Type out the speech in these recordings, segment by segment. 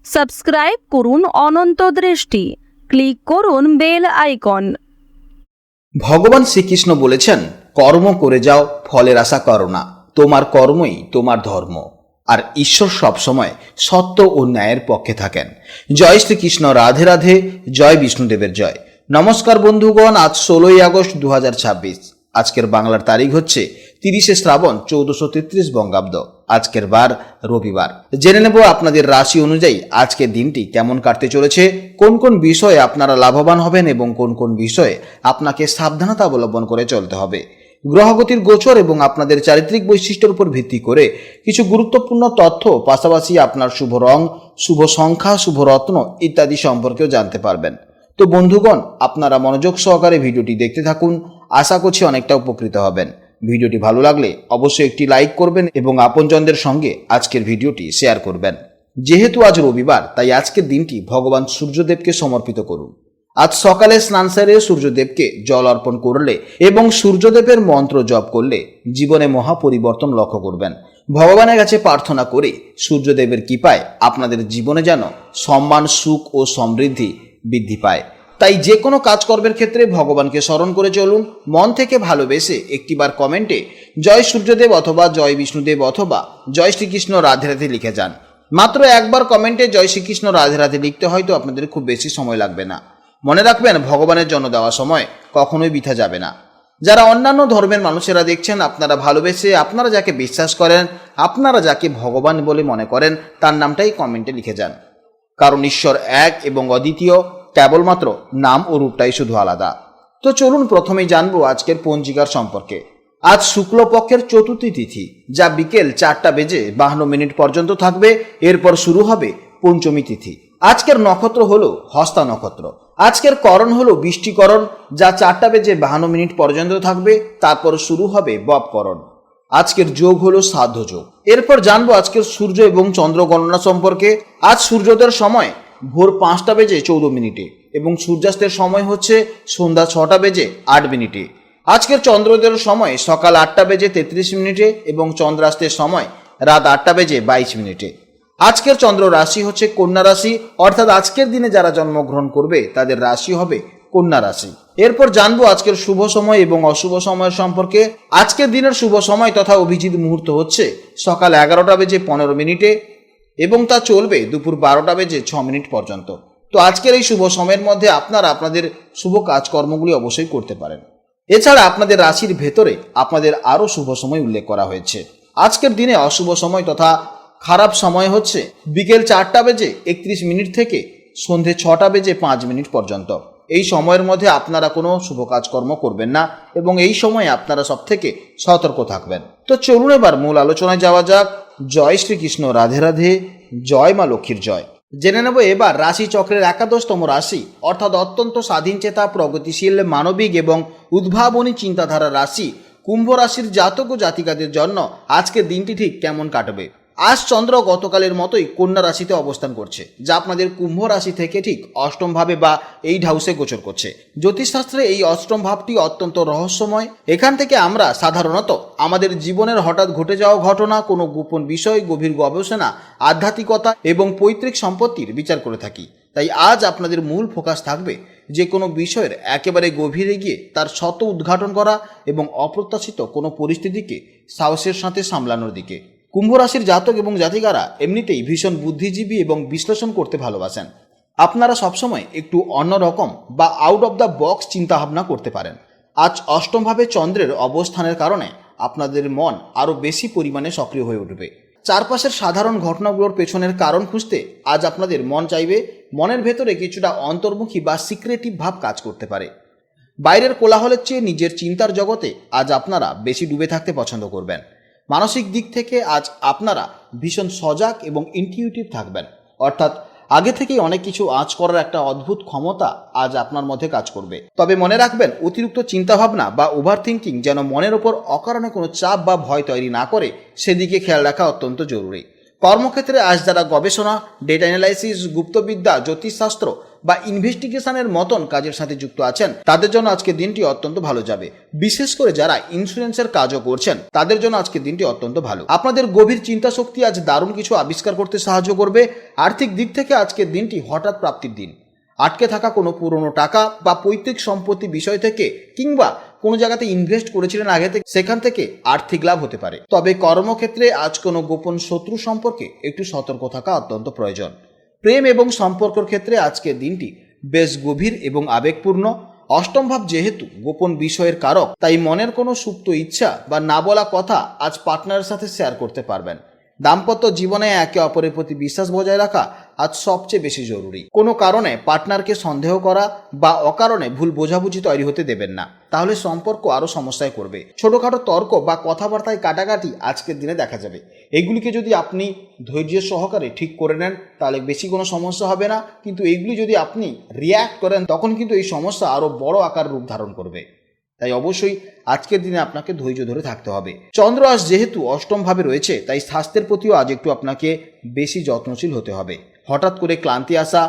Subscribe করুন অনন্ত দৃষ্টি, click করুন বেল আইকন। ভগবান শ্রীকৃষ্ণ বলেছেন, কর্ম করে যাও, ফলের আশা করো না, তোমার কর্মই তোমার ধর্ম। আর ঈশ্বর সবসময় সত্য ও ন্যায়ের পক্ষে থাকেন। জয় শ্রীকৃষ্ণ, রাধে রাধে, জয় বিষ্ণুদেবের জয়। নমস্কার বন্ধুগণ, আজ 16ই আগস্ট 2026। আজকের বাংলার তারিখ হচ্ছে 30শে শ্রাবণ 1433 বঙ্গাব্দ। আজকের বার রবিবার। জেনে নেব আপনাদের রাশি অনুযায়ী আজকের দিনটি কেমন কাটতে চলেছে, কোন কোন বিষয়ে আপনারা লাভবান হবেন এবং কোন কোন বিষয়ে আপনাকে সাবধানতা অবলম্বন করে চলতে হবে। গ্রহগতির গোচর এবং আপনাদের চারিত্রিক বৈশিষ্ট্যের উপর ভিত্তি করে কিছু গুরুত্বপূর্ণ তথ্য, পাশাপাশি আপনার শুভ রং, শুভ সংখ্যা, শুভ রত্ন ইত্যাদি সম্পর্কেও জানতে পারবেন। তো বন্ধুগণ, আপনারা মনোযোগ সহকারে ভিডিওটি দেখতে থাকুন। আশা করছি অনেকটা উপকৃত হবেন। ভিডিওটি ভালো লাগলে অবশ্যই একটি লাইক করবেন এবং আপনজনদের সঙ্গে আজকের ভিডিওটি শেয়ার করবেন। যেহেতু আজ রবিবার, তাই আজকের দিনটি ভগবান সূর্যদেবকে সমর্পিত করুন। আজ সকালে স্নান সেরে সূর্যদেবকে জল অর্পণ করলে এবং সূর্যদেবের মন্ত্র জপ করলে জীবনে মহা পরিবর্তন লক্ষ্য করবেন। ভগবানের কাছে প্রার্থনা করে সূর্যদেবের কৃপায় আপনাদের জীবনে যেন সম্মান, সুখ ও সমৃদ্ধি বৃদ্ধি পায়। তাই যে কোনো কাজকর্মের ক্ষেত্রে ভগবানকে স্মরণ করে চলুন। মন থেকে ভালোবেসে একটিবার কমেন্টে জয় সূর্যদেব অথবা জয় বিষ্ণুদেব অথবা জয় শ্রীকৃষ্ণ রাধে রাধে লিখে যান। মাত্র একবার কমেন্টে জয় শ্রীকৃষ্ণ রাধে রাধে লিখতে হয়তো আপনাদের খুব বেশি সময় লাগবে না। মনে রাখবেন, ভগবানের জন্য দেওয়া সময় কখনোই বৃথা যাবে না। যারা অন্যান্য ধর্মের মানুষেরা দেখছেন, আপনারা ভালোবেসে, আপনারা যাকে বিশ্বাস করেন, আপনারা যাকে ভগবান বলে মনে করেন, তার নামটাই কমেন্টে লিখে যান। কারণ ঈশ্বর এক এবং অদ্বিতীয়, কেবলমাত্র নাম ও রূপটাই শুধু আলাদা। তো চলুন প্রথমেই জানবো আজকের পঞ্জিকার সম্পর্কে। আজ শুক্লপক্ষের চতুর্থী তিথি, যা বিকেল 4:52 পর্যন্ত থাকবে। এরপর শুরু হবে পঞ্চমী তিথি। আজকের নক্ষত্র হলো হস্তা নক্ষত্র। আজকের করণ হলো বৃষ্টিকরণ, যা 4:52 পর্যন্ত থাকবে। তারপর শুরু হবে ববকরণ। আজকের যোগ হলো শ্রাদ্ধ যোগ। এরপর জানবো আজকের সূর্য এবং চন্দ্র গণনা সম্পর্কে। আজ সূর্যোদয়ের সময় ভোর 5:14 এবং সূর্যাস্তের সময় হচ্ছে সন্ধ্যা 6:08। আজকের চন্দ্রোদয়ের সময় সকাল 8:33 এবং চন্দ্রাস্তের সময় রাত 8:22। আজকের চন্দ্র রাশি হচ্ছে কন্যা রাশি, অর্থাৎ আজকের দিনে যারা জন্মগ্রহণ করবে তাদের রাশি হবে কন্যা রাশি। এরপর জানবো আজকের শুভ সময় এবং অশুভ সময় সম্পর্কে। আজকের দিনের শুভ সময় তথা অভিজিৎ মুহূর্ত হচ্ছে সকাল 11:15 এবং তা চলবে দুপুর 12:06 পর্যন্ত। তো আজকের এই শুভ সময়ের মধ্যে আপনারা আপনাদের শুভ কাজকর্মগুলি অবশ্যই করতে পারেন। এছাড়া আপনাদের রাশির ভেতরে আপনাদের আরও শুভ সময় উল্লেখ করা হয়েছে। আজকের দিনে অশুভ সময় তথা খারাপ সময় হচ্ছে বিকেল 4:31 থেকে সন্ধে 6:05 পর্যন্ত। এই সময়ের মধ্যে আপনারা কোনো শুভ কাজকর্ম করবেন না এবং এই সময়ে আপনারা সব থেকে সতর্ক থাকবেন। তো চলুন এবার মূল আলোচনায় যাওয়া যাক। জয় শ্রীকৃষ্ণ, রাধে রাধে, জয় মা লক্ষ্মীর জয়। জেনে নেব এবার রাশি চক্রের 11তম রাশি, অর্থাৎ অত্যন্ত স্বাধীনচেতা, প্রগতিশীল, মানবিক এবং উদ্ভাবনী চিন্তাধারার রাশি কুম্ভ রাশির জাতক ও জাতিকাদের জন্য আজকের দিনটি ঠিক কেমন কাটবে। আজ চন্দ্র গতকালের মতোই কন্যা রাশিতে অবস্থান করছে, যা আপনাদের কুম্ভ রাশি থেকে ঠিক অষ্টম ভাবে বা 8 হাউসে গোচর করছে। জ্যোতিষশাস্ত্রে এই অষ্টম ভাবটি অত্যন্ত রহস্যময়। এখান থেকে আমরা সাধারণত আমাদের জীবনের হঠাৎ ঘটে যাওয়া ঘটনা, কোনো গোপন বিষয়, গভীর গবেষণা, আধ্যাত্মিকতা এবং পৈতৃক সম্পত্তির বিচার করে থাকি। তাই আজ আপনাদের মূল ফোকাস থাকবে যে কোনো বিষয়ের একেবারে গভীরে গিয়ে তার সত্য উদ্ঘাটন করা এবং অপ্রত্যাশিত কোনো পরিস্থিতিকে সাহসের সাথে সামলানোর দিকে। কুম্ভ রাশির জাতক এবং জাতিকারা এমনিতেই ভীষণ বুদ্ধিজীবী এবং বিশ্লেষণ করতে ভালোবাসেন। আপনারা সবসময় একটু অন্যরকম বা আউট অফ দ্য বক্স চিন্তাভাবনা করতে পারেন। আজ অষ্টমভাবে চন্দ্রের অবস্থানের কারণে আপনাদের মন আরও বেশি পরিমাণে সক্রিয় হয়ে উঠবে। চারপাশের সাধারণ ঘটনাগুলোর পেছনের কারণ খুঁজতে আজ আপনাদের মন চাইবে। মনের ভেতরে কিছুটা অন্তর্মুখী বা সিক্রেটিভ ভাব কাজ করতে পারে। বাইরের কোলাহলের চেয়ে নিজের চিন্তার জগতে আজ আপনারা বেশি ডুবে থাকতে পছন্দ করবেন। মানসিক দিক থেকে আজ আপনারা ভীষণ সজাগ এবং ইনটিউটিভ থাকবেন, অর্থাৎ আগে থেকেই অনেক কিছু আঁচ করার একটা অদ্ভুত ক্ষমতা আজ আপনার মধ্যে কাজ করবে। তবে মনে রাখবেন, অতিরিক্ত চিন্তাভাবনা বা ওভার থিঙ্কিং যেন মনের ওপর অকারণে কোনো চাপ বা ভয় তৈরি না করে, সেদিকে খেয়াল রাখা অত্যন্ত জরুরি। কর্মক্ষেত্রে আজ যারা গবেষণা, ডেটা অ্যানালাইসিস, গুপ্তবিদ্যা, জ্যোতিষশাস্ত্র বা ইনভেস্টিগেশনের মতন কাজের সাথে যুক্ত আছেন তাদের জন্য আজকের দিনটি অত্যন্ত ভালো যাবে। বিশেষ করে যারা ইন্স্যুরেন্সের কাজও করছেন তাদের জন্য আজকের দিনটি অত্যন্ত ভালো। আপনাদের গভীর চিন্তা শক্তি আজ দারুণ কিছু আবিষ্কার করতে সাহায্য করবে। আর্থিক দিক থেকে আজকের দিনটি হঠাৎ প্রাপ্তির দিন। আটকে থাকা কোনো পুরনো টাকা বা পৈতৃক সম্পত্তি বিষয় থেকে কিংবা কোনো জায়গাতে ইনভেস্ট করেছিলেন আগে থেকে সেখান থেকে আর্থিক লাভ হতে পারে। তবে কর্মক্ষেত্রে আজ কোনো গোপন শত্রু সম্পর্কে একটু সতর্ক থাকা অত্যন্ত প্রয়োজন। প্রেম এবং সম্পর্কের ক্ষেত্রে আজকের দিনটি বেশ গভীর এবং আবেগপূর্ণ। অষ্টম ভাব যেহেতু গোপন বিষয়ের কারক, তাই মনের কোনো সুপ্ত ইচ্ছা বা না বলা কথা আজ পার্টনারের সাথে শেয়ার করতে পারবেন। দাম্পত্য জীবনে একে অপরের প্রতি বিশ্বাস বজায় রাখা আজ সবচেয়ে বেশি জরুরি। কোনো কারণে পার্টনারকে সন্দেহ করা বা অকারণে ভুল বোঝাবুঝি তৈরি হতে দেবেন না, তাহলে সম্পর্ক আরও সমস্যায় করবে। ছোটোখাটো তর্ক বা কথাবার্তায় কাটাকাটি আজকের দিনে দেখা যাবে। এইগুলিকে যদি আপনি ধৈর্যের সহকারে ঠিক করে নেন তাহলে বেশি কোনো সমস্যা হবে না, কিন্তু এইগুলি যদি আপনি রিয়্যাক্ট করেন তখন কিন্তু এই সমস্যা আরও বড় আকার রূপ ধারণ করবে। তাই অবশ্যই আজকের দিনে আপনাকে ধৈর্য ধরে থাকতে হবে। চন্দ্র আজ যেহেতু অষ্টম ভাবে রয়েছে তাই স্বাস্থ্যের প্রতিও আজ একটু আপনাকে বেশি যত্নশীল হতে হবে। হঠাৎ করে ক্লান্তি আসা,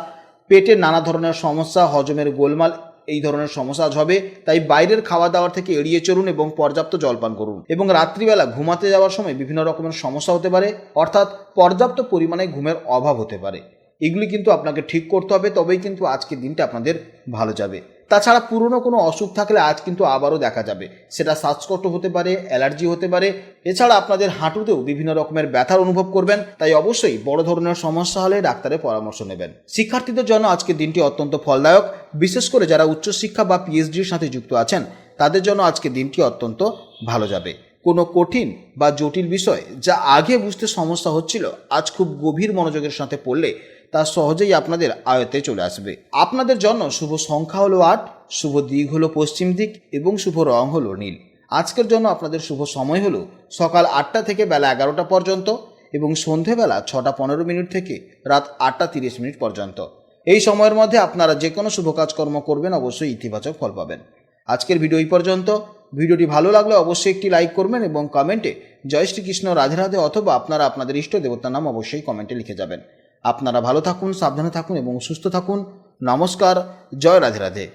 পেটের নানা ধরনের সমস্যা, হজমের গোলমাল এই ধরনের সমস্যা আজ হবে। তাই বাইরের খাওয়া দাওয়ার থেকে এড়িয়ে চলুন এবং পর্যাপ্ত জলপান করুন। এবং রাত্রিবেলা ঘুমাতে যাওয়ার সময় বিভিন্ন রকমের সমস্যা হতে পারে, অর্থাৎ পর্যাপ্ত পরিমাণে ঘুমের অভাব হতে পারে। এগুলি কিন্তু আপনাকে ঠিক করতে হবে, তবেই কিন্তু আজকের দিনটা আপনাদের ভালো যাবে। তাছাড়া পুরনো কোনো অসুখ থাকলে আজ কিন্তু আবারও দেখা যাবে। সেটা শ্বাসকষ্ট হতে পারে, অ্যালার্জি হতে পারে। এছাড়া আপনাদের হাঁটুতেও বিভিন্ন রকমের ব্যথার অনুভব করবেন। তাই অবশ্যই বড় ধরনের সমস্যা হলে ডাক্তারের পরামর্শ নেবেন। শিক্ষার্থীদের জন্য আজকের দিনটি অত্যন্ত ফলদায়ক। বিশেষ করে যারা উচ্চশিক্ষা বা পিএইচডির সাথে যুক্ত আছেন তাদের জন্য আজকের দিনটি অত্যন্ত ভালো যাবে। কোনো কঠিন বা জটিল বিষয় যা আগে বুঝতে সমস্যা হচ্ছিল আজ খুব গভীর মনোযোগের সাথে পড়লে তা সহজেই আপনাদের আয়ত্তে চলে আসবে। আপনাদের জন্য শুভ সংখ্যা হলো 8, শুভ দিক হলো পশ্চিম দিক এবং শুভ রং হলো নীল। আজকের জন্য আপনাদের শুভ সময় হলো সকাল 8টা থেকে বেলা 11টা পর্যন্ত এবং সন্ধেবেলা 6টা 15 মিনিট থেকে রাত 8টা 30 মিনিট পর্যন্ত। এই সময়ের মধ্যে আপনারা যে কোনো শুভ কাজকর্ম করবেন অবশ্যই ইতিবাচক ফল পাবেন। আজকের ভিডিও এই পর্যন্ত। ভিডিওটি ভালো লাগলে অবশ্যই একটি লাইক করবেন এবং কমেন্টে জয় শ্রীকৃষ্ণ, রাধে রাধে অথবা আপনারা আপনাদের ইষ্ট দেবতার নাম অবশ্যই কমেন্টে লিখে যাবেন। আপনারা ভালো থাকুন, সাবধানে থাকুন এবং সুস্থ থাকুন। নমস্কার, জয় রাধে রাধে।